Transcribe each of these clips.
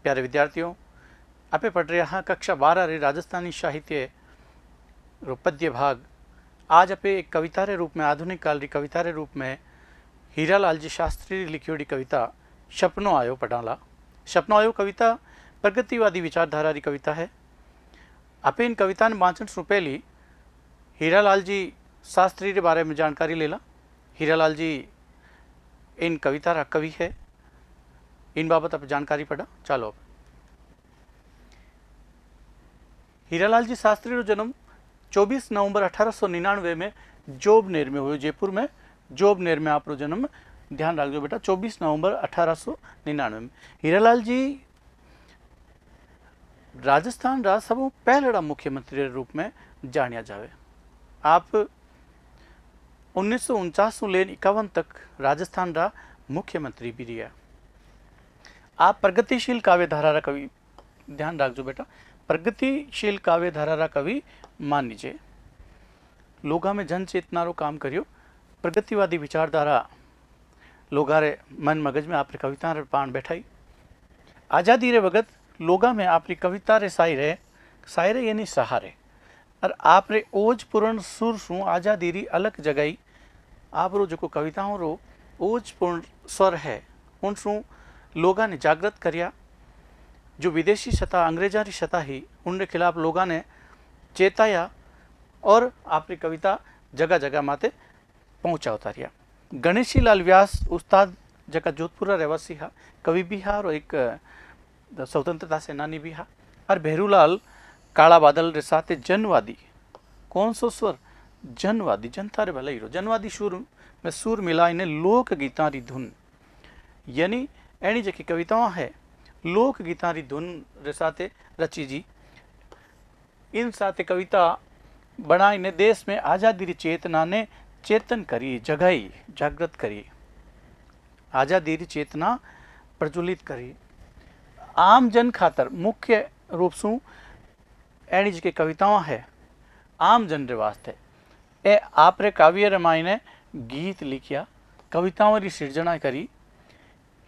प्यारे विद्यार्थियों, आपे पढ़ रहे हाँ कक्षा 12 रे राजस्थानी साहित्य रो पद्य भाग। आज आपे एक कविता रे रूप में, आधुनिक काल री कविता रे रूप में हीरालाल जी शास्त्री लिखियोड़ी कविता सपनो आयो पढ़ाला। सपनो आयो कविता प्रगतिवादी विचारधारा री कविता है। आपे इन कविता ने वाचन से पहली हीरालाल जी शास्त्री के बारे में जानकारी लेला। हीरालाल जी इन कविता रा कवि है, इन बाबत आप जानकारी पड़ा। चलो, अब हीरालाल जी शास्त्री रो जन्म 24 नवंबर 1899 में जोबनेर में हुयो। जयपुर में जोबनेर में आप जन्म ध्यान रखो बेटा, 24 नवंबर 1899 में। हीरालाल जी राजस्थान राज्यसभा पहला मुख्यमंत्री के रूप में जानिया जावे। आप 1949 से लेकर 51 तक राजस्थान रा मुख्यमंत्री भी रहा। आप प्रगतिशील काव्य धारा रा कवि, ध्यान रखो बेटा, प्रगतिशील काव्य धारा रा कवि मान लीजिए। लोगा में जन चेतना रो काम करियो, प्रगतिवादी विचारधारा लोगा रे मन मगज में आपरी कविता रे पान बैठाई। आज़ादी रे वगत लोगा में आपरी कविता रे सायरे यानी सहारे और आप रे ओज पूर्ण सुर सु आज़ादी री अलग जगाई। आप रो जो कविताओं रो ओज पूर्ण स्वर है उन सु लोगा ने जागृत करिया। जो विदेशी सत्ता, अंग्रेजा री सत्ता ही, उनके खिलाफ लोगा ने चेताया और आपरी कविता जगह जगह माते पहुँचा उतारिया। गणेशी लाल व्यास उस्ताद जका जोधपुर रहवासी हा, कवि भी हा और एक स्वतंत्रता सेनानी भी हा। और भेरूलाल काला बादल रे साथे जनवादी, कौन सो स्वर, जनवादी, जनता रे भलाई रो जनवादी सुर में सुर मिलाई ने लोक गीता री धुन, यानी एनी जकी कविताओं है लोक गीता री धुन रे साथे रची जी। इन साथे कविता बनाई ने देश में आज़ादी री चेतना ने चेतन करी, जगाई, जागृत करी, आज़ादी री चेतना प्रज्वलित करी। आम जन खातर मुख्य रूप से एनी जी कविताओं है आम जन रे वास्ते। ए आप रे काव्य रामायण ने गीत लिखिया, कविताओं री सृजना करी।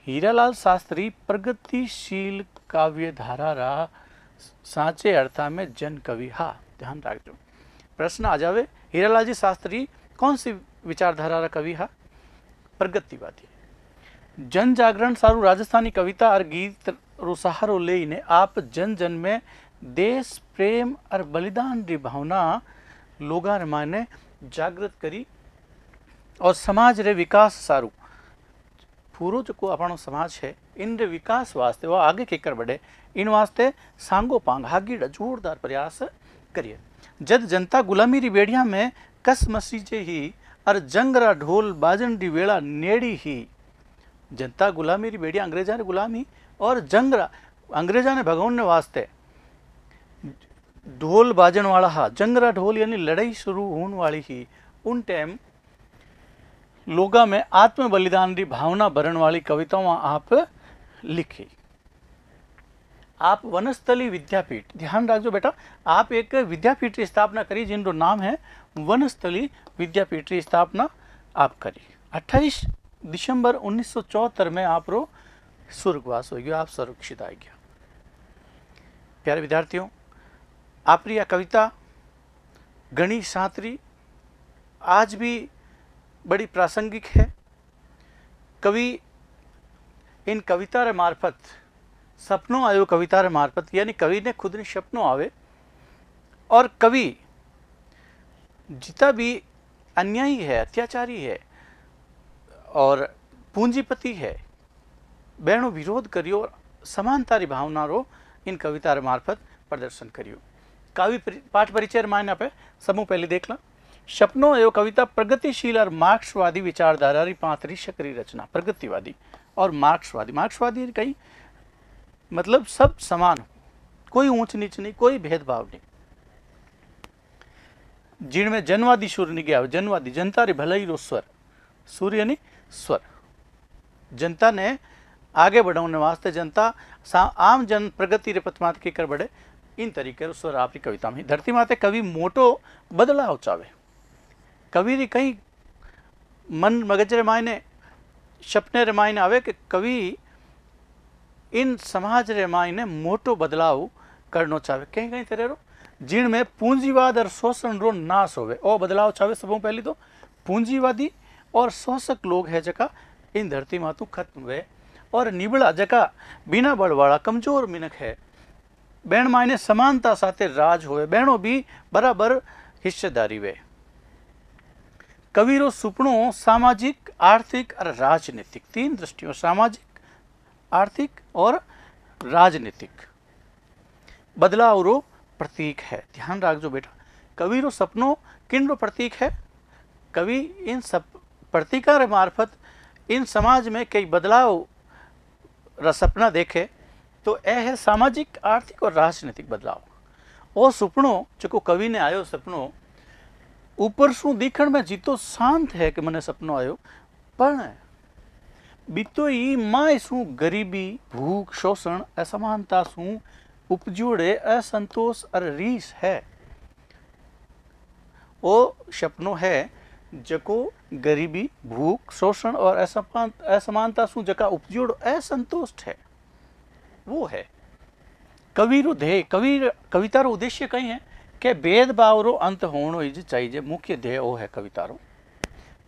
हीरालाल शास्त्री प्रगतिशील काव्य धारा रा साचे अर्था में जन कवि हा। ध्यान रखो, प्रश्न आ जावे, हीरालाल जी शास्त्री कौन सी विचारधारा रा कवि हा? प्रगतिवादी। जन जागरण सारू राजस्थानी कविता और गीत रो सहारो लेने आप जन जन में देश प्रेम और बलिदान री भावना लोगा रे माने जागृत करी और समाज रे विकास सारू पूरो जो अपनो समाज है इन रे विकास वास्ते वो आगे केकर बढ़े, इन वास्ते सांगो पांग हागीड़ जोरदार प्रयास करिए। जद जनता गुलामी री बेड़िया में कस मसीजे ही और जंगरा ढोल बाजन री वेला नेड़ी ही। जनता गुलामी री बेड़िया, अंग्रेजा ने गुलामी और जंगरा अंग्रेजा ने भगवान ने वास्ते ढोल बाजन वाला हा, जंगरा ढोल यानी लड़ाई शुरू होने वाली ही। उन टाइम लोगा में आत्म बलिदान की भावना भरण वाली कविताओं आप लिखी। आप वनस्थली विद्यापीठ, ध्यान रखो बेटा, आप एक विद्यापीठ की स्थापना करी जिनका नाम है वनस्थली विद्यापीठ की स्थापना आप करी। 28 दिसंबर 1974 में आप रो स्वर्गवास हो गया, आप सुरक्षित आ गया। प्यारे विद्यार्थियों, आप यह कविता गणी सातरी आज भी बड़ी प्रासंगिक है। कवि इन कविता रे मार्फत, सपनों आयो कविता रे मार्फत, यानी कवि ने खुद ने सपनों आवे और कवि जितना भी अन्यायी है, अत्याचारी है और पूंजीपति है, बहनों विरोध करियो और समानता री भावना रो इन कविता रे मार्फत प्रदर्शन करियो। काव्य पाठ परिचय मायने पे समूह पहले देख ला। सपनों एवं कविता प्रगतिशील और मार्क्सवादी विचारधारा री पांतरी शकरी रचना। प्रगतिवादी और मार्क्सवादी, मार्क्सवादी कई मतलब सब समान, कोई ऊंच नीच नहीं, कोई भेदभाव नहीं। जिनमें जनवादी सुर नहीं गया, जनवादी जनता री भलाई रो स्वर, सूर्य यानी स्वर, जनता ने आगे बढ़ाने वास्ते जनता आम जन प्रगति रे पथमात के कर बढ़े, इन तरीके स्वर आपकी कविता में। धरती माते कवि मोटो बदलाव चावे, कवि री कई मन मगज रे मायने सपने रे मायने आवे कि कवि इन समाज रे मायने मोटो बदलाव करनो चाहे कहीं कहीं तरह रो जिन में पूंजीवाद और शोषण रो नाश होवे ओ बदलाव चाहे। सबों पहली तो पूंजीवादी और शोषक लोग है जका इन धरती मातू खत्म हुए और निबड़ा जका बिना बड़वाड़ा कमजोर मिनक है बेण मायने समानता साथे राज होवे बेणो भी बराबर हिस्सेदारी वे। कवीरो सुपनो सामाजिक आर्थिक और राजनीतिक तीन दृष्टियों सामाजिक आर्थिक और राजनीतिक बदलाव रो प्रतीक है। ध्यान रखजो बेटा कवीरो सपनो किन रो प्रतीक है। कवि इन सब प्रतीका रे मार्फत इन समाज में कई बदलाव रा सपना देखे तो यह है सामाजिक आर्थिक और राजनीतिक बदलाव। वो सुपनो जो कवि ने आयो सपनो ऊपर शू दिखण में जीतो शांत है कि मने सपनो आयो पण बीतो ई माय शू गरीबी भूख शोषण असमानता शू उपजोड़े असंतोष और रीस है। वो सपनो है जको गरीबी भूख शोषण और असमानता शू जका उपजोड़ असंतोष है वो है। कवि रो ध्येय कविता रो उद्देश्य कई है कि भेदभाव रो अंत होनो ही चाहिए मुख्य ध्येय वो है कविता रो।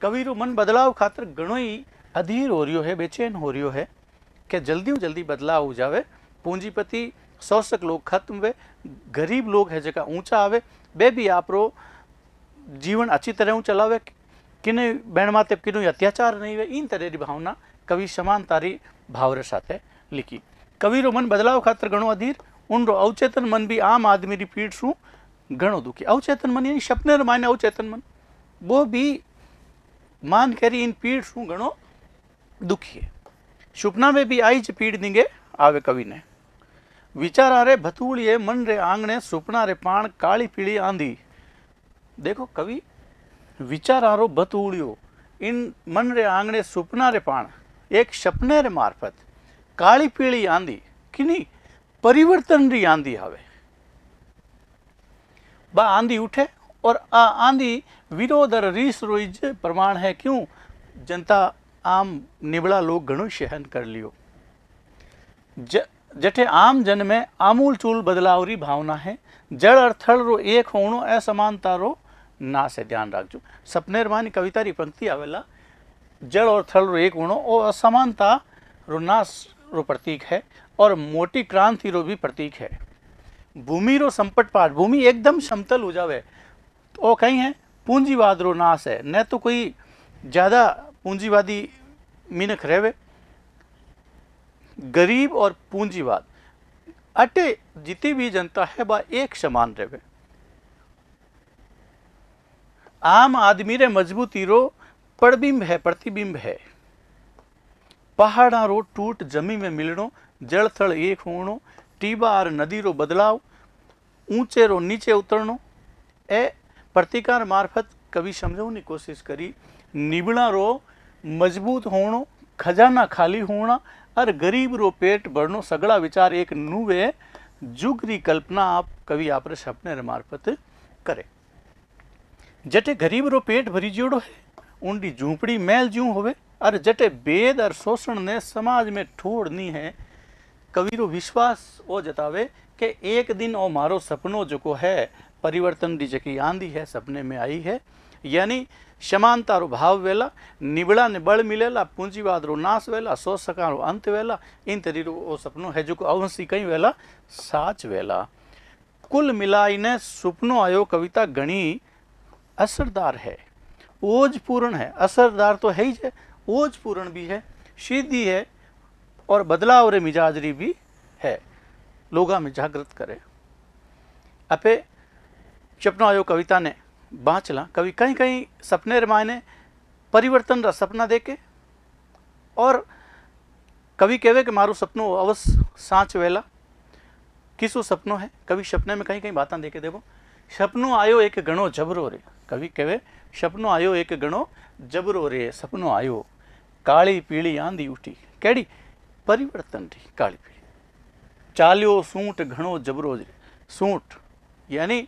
कवि रो मन बदलाव खातर घणो ही अधीर हो रियो है बेचैन हो रियो है कि जल्दी बदलाव हो जावे पूंजीपति शोषक लोग खत्म हुए गरीब लोग है जगह ऊंचा आवे बे भी आपरो जीवन अच्छी तरह चलावे किने बहन माते किनो अत्याचार नहीं हुए इन तरह की भावना कवि समानतारी भाव साथे लिखी। कवि रो मन बदलाव खातर घणो अधीर उन रो अवचेतन मन भी आम आदमी री पीड़ शू घणो दुखी। अवचेतन मन यानी सपने रो माने अवचेतन मन वो भी मान करी इन पीड़ शू घणो दुखी है। सुपना में भी आई ज पीड़ दिंगे आवे कवि ने विचारा रे भतूड़िए मन रे आंगणे सुपना रे पाण काली पीली आंधी। देखो कवि विचारा रो भतूड़ियो इन मन रे आंगणे सुपना रे पाण एक सपने रे मार्फत काली पीली आंधी किनी परिवर्तन री आंधी आवे बा आंधी उठे और आ आंधी विरोध और रीस रोज प्रमाण है। क्यों जनता आम निबड़ा लोग घणो सहन कर लियो जठे आम जन में आमूल चूल बदलाव री भावना है। जड़ और थल रो एक होनो असमानता रो नाश है। ध्यान रखजो सपने मानी कविता री पंक्ति आवेला जड़ और थल रो एक होनो ओ असमानता रो नाश रो प्रतीक है और मोटी क्रांति रो भी प्रतीक है। भूमि रो संपट पाठ भूमि एकदम समतल हो जावे तो कहीं है पूंजीवाद रो नाश है न तो कोई ज्यादा पूंजीवादी मिनख रहे गरीब और पूंजीवाद अटे जितनी भी जनता है बा एक समान रहे। आम आदमी रे मजबूती रो प्रतिबिंब है पहाड़ा रो टूट जमी में मिलनो जल थल एक होनो टीबा और नदी रो बदलाव ऊंचे रो नीचे उतरनो ए प्रतिकार मार्फत कवि समझाने की कोशिश करी। निबड़ा रो मजबूत होनो खजाना खाली होना और गरीब रो पेट भरनो सगड़ा विचार एक नुवे जुग री कल्पना आप कवि आप सपने रे मार्फत करे। जटे गरीब रो पेट भरी जोड़ो है उनकी झूंपड़ी मैल ज्यों होवे और जटे बेद और शोषण ने समाज में ठोड़नी है। कवि रो विश्वास वो जतावे कि एक दिन ओ मारो सपनो जो को है परिवर्तन दी जकी आंधी है सपने में आई है यानी समानता रो भाव वेला निबड़ा ने बल मिलेला पूंजीवाद रो नाश वेला शोषका रो अंत वेला इन तरी रो ओ सपनो है जो को अवश्य कई वेला साच वेला। कुल मिलाई ने सुपनो आयो कविता घणी असरदार है ओजपूर्ण है। असरदार तो है ही है ओजपूर्ण भी है सीधी है और बदलाव रे मिजाजरी भी है लोगा में जागृत करे। अपे सपनो आयो कविता ने बाँचला कवि कहीं कहीं सपने रे मायने परिवर्तन रा सपना देके और कवि कहवे कि मारो सपनो अवश्य साँच वेला किसो सपनो है। कवि सपने में कहीं कहीं बातें देके देखो सपनो आयो एक घणो जबरो रे कवि कहवे सपनो आयो एक घणो जबरो रे सपनो आयो काली पीली आंधी उठी केड़ी परिवर्तन री काली पीली चालियो सूंट घणो जबरो रे सूंट यानी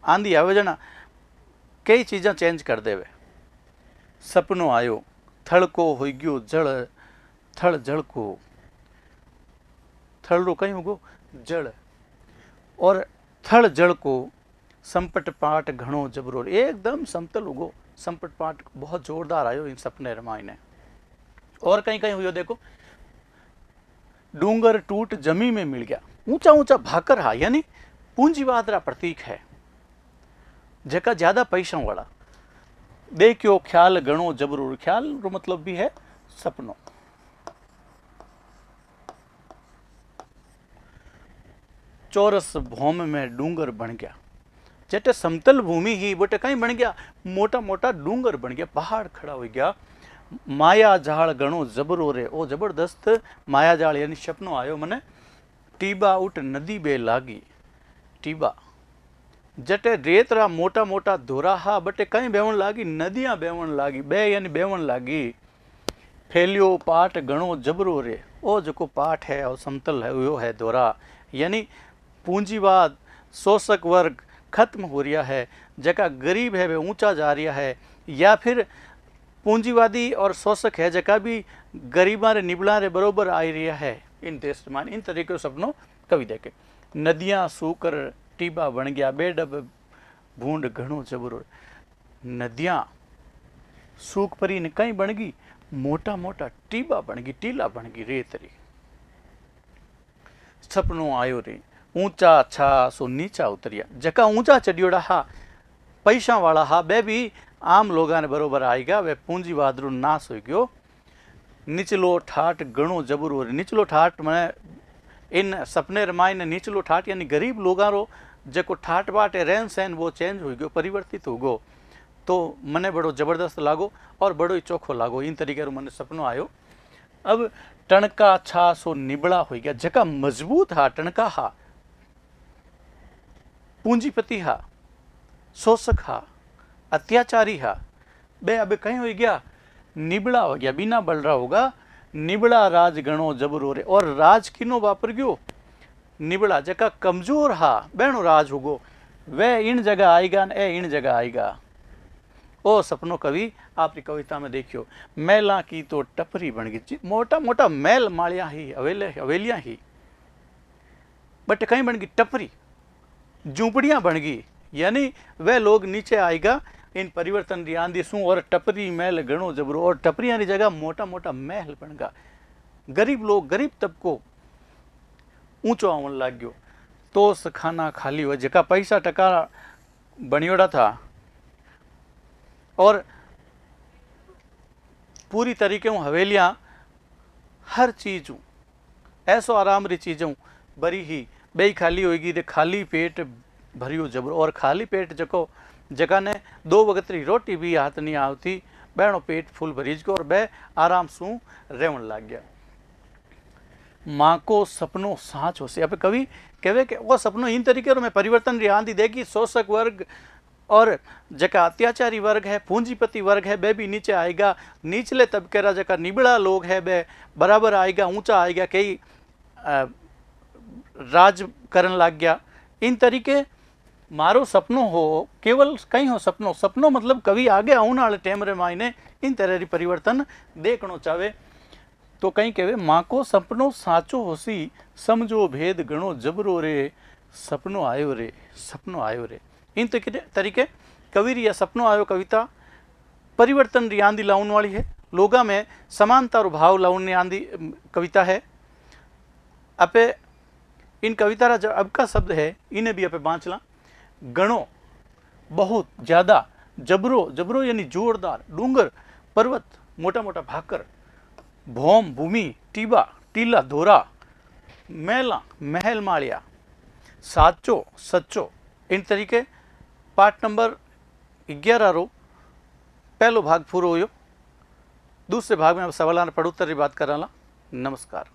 आंधी आवे जना कई चीज़ा चेंज कर देवे। सपनो आयो थड़को हो गयो जड़ थड़ जड़को थल रो कहीं होगो जड़, और थल जड़ को संपट पाट घणो जबरो, एकदम समतल उगो। संपट पाट बहुत जोरदार आयो इन सपने रमाई ने। और कहीं कहीं हुई देखो, डूंगर टूट जमी में मिल गया, ऊंचा ऊंचा भाकर हा, यानी पूंजीवाद रा प्रतीक है, जेका ज्यादा पैसा वाला। देखियो ख्याल घणो जबरो, ख्याल रो मतलब भी है सपनो। चौरस भौम में डूंगर बन गया, जेटे समतल भूमि ही बटे कहीं बन गया मोटा मोटा डूंगर बन गया, पहाड़ खड़ा हो गया। माया जाल घणो जबरो रे, ओ जबरदस्त माया जाल यानी सपनो आयो मने। टीबा उठ नदी बे लागी, टीबा जटे रेतरा मोटा मोटा धोराहा बटे कहीं बेवण लागी, नदियां बेवण लागी, बे यानी बेवण लागी। फैलियो पाट घणो जबरो रे, ओ जो पाठ है और समतल है वो है धोरा, यानी पूंजीवाद शोषक वर्ग खत्म हो रहा है, जका गरीब है वे ऊंचा जा रहा है, या फिर पूंजीवादी और शोषक है जका भी गरीबा रे निबला रे बरोबर आ रहा है इन देश में। इन तरीके सपनों कवि देखे। नदियां सूकर टीबा बन गया, बेडब भूंड घणो जबरो, नदियां सूख परी ने कहीं बन गई, मोटा मोटा टीबा बन गई, टीला बन गई रेतरी। सपनों आयो रे, ऊंचा छा सो नीचा उतरिया, जका ऊंचा चढ़ियोड़ा हा पैसा वाला हा बे भी आम लोगा ने बरोबर आएगा, वे पूंजीवाद रो नाश हो गयो। निचलो ठाट घणो जबरो, निचलो ठाट मैं इन सपने रमाई ने निचलो ठाट यानी गरीब लोगा रो जको ठाट बाट रहन सहन वो चेंज हो गयो, परिवर्तित हो गयो, तो मने बड़ो जबरदस्त लागो और बड़ो ही चोखो लागो। इन तरीके मने सपनो आयो। अब टणका छा सो निबड़ा हो गया, जका मजबूत हा टणका हा, पूंजीपति हा, शोषक हा, अत्याचारी हा, बे अब कहीं हो गया निबड़ा हो गया, बिना बल रहा होगा। निबड़ा राज गणो जबरो रे, और राज किनो वापर गयो निबड़ा, जका कमजोर हा बेनो राज होगो, वे इन जगह आएगा न ए इन जगह आएगा। ओ सपनो कवि आपकी कविता में देखियो, मैला की तो टपरी बन गई, मोटा मोटा मैल मालिया ही हवेलियां ही बट कहीं बन गई टपरी, झूंपड़ियां बन गई, यानी वह लोग नीचे आएगा इन परिवर्तन री आंधी शू, और टपरी महल घणो जबरो, और टपरियां की जगह मोटा मोटा महल बन गया। गरीब लोग गरीब तबको ऊंचो आवन लग गयो। तो खाना खाली हुआ, जका पैसा टका बनियोड़ा था और पूरी तरीके हवेलियां हर चीज ऐसो आराम री चीजों बरी ही बई खाली होगी, खाली पेट भरियो जबरो, और खाली पेट जको जका ने 2 वक्त री रोटी भी हाथ नहीं आवती, बहनो पेट फुल भरीज गयो और बह आराम सू रेवण लग गया। माँ को सपनों साच हो से, अब कवि कहवे कि वो सपनों इन तरीके में परिवर्तन री आंधी देगी, शोषक वर्ग और जका अत्याचारी वर्ग है, पूंजीपति वर्ग है, बे भी नीचे आएगा, निचले तबके रा जका निबड़ा लोग है बे बराबर आएगा, ऊंचा आएगा, कई राज करन लग गया। इन तरीके मारो सपनों हो, केवल कहीं हो सपनों, सपनों मतलब कवि आगे आने वाले टाइम रे मायने इन तरह री परिवर्तन देखनो चाहे। तो कहीं कहे माँ को सपनों साचो होसी, समझो भेद गणो जबरो रे, सपनों आयो रे, सपनों आयो रे। इन तरीके कवि री सपनों आयो कविता परिवर्तन री आंधी लाउन वाली है, लोगा में समानता रो भाव लाउन आंधी कविता है। अपे इन कविता रा जो अब का शब्द है इन्हें भी अपे बांचला। गणो बहुत ज्यादा, जबरो जबरो यानी जोरदार, डूंगर पर्वत मोटा मोटा भाकर, भौम भूमि, टीबा टीला धोरा, मैला महल मालिया, साचो सच्चो। इन तरीके पाठ नंबर 11 रो पहलो भाग पूरो हो। दूसरे भाग में अब सवाल पढ़ उत्तर की बात कराला। नमस्कार।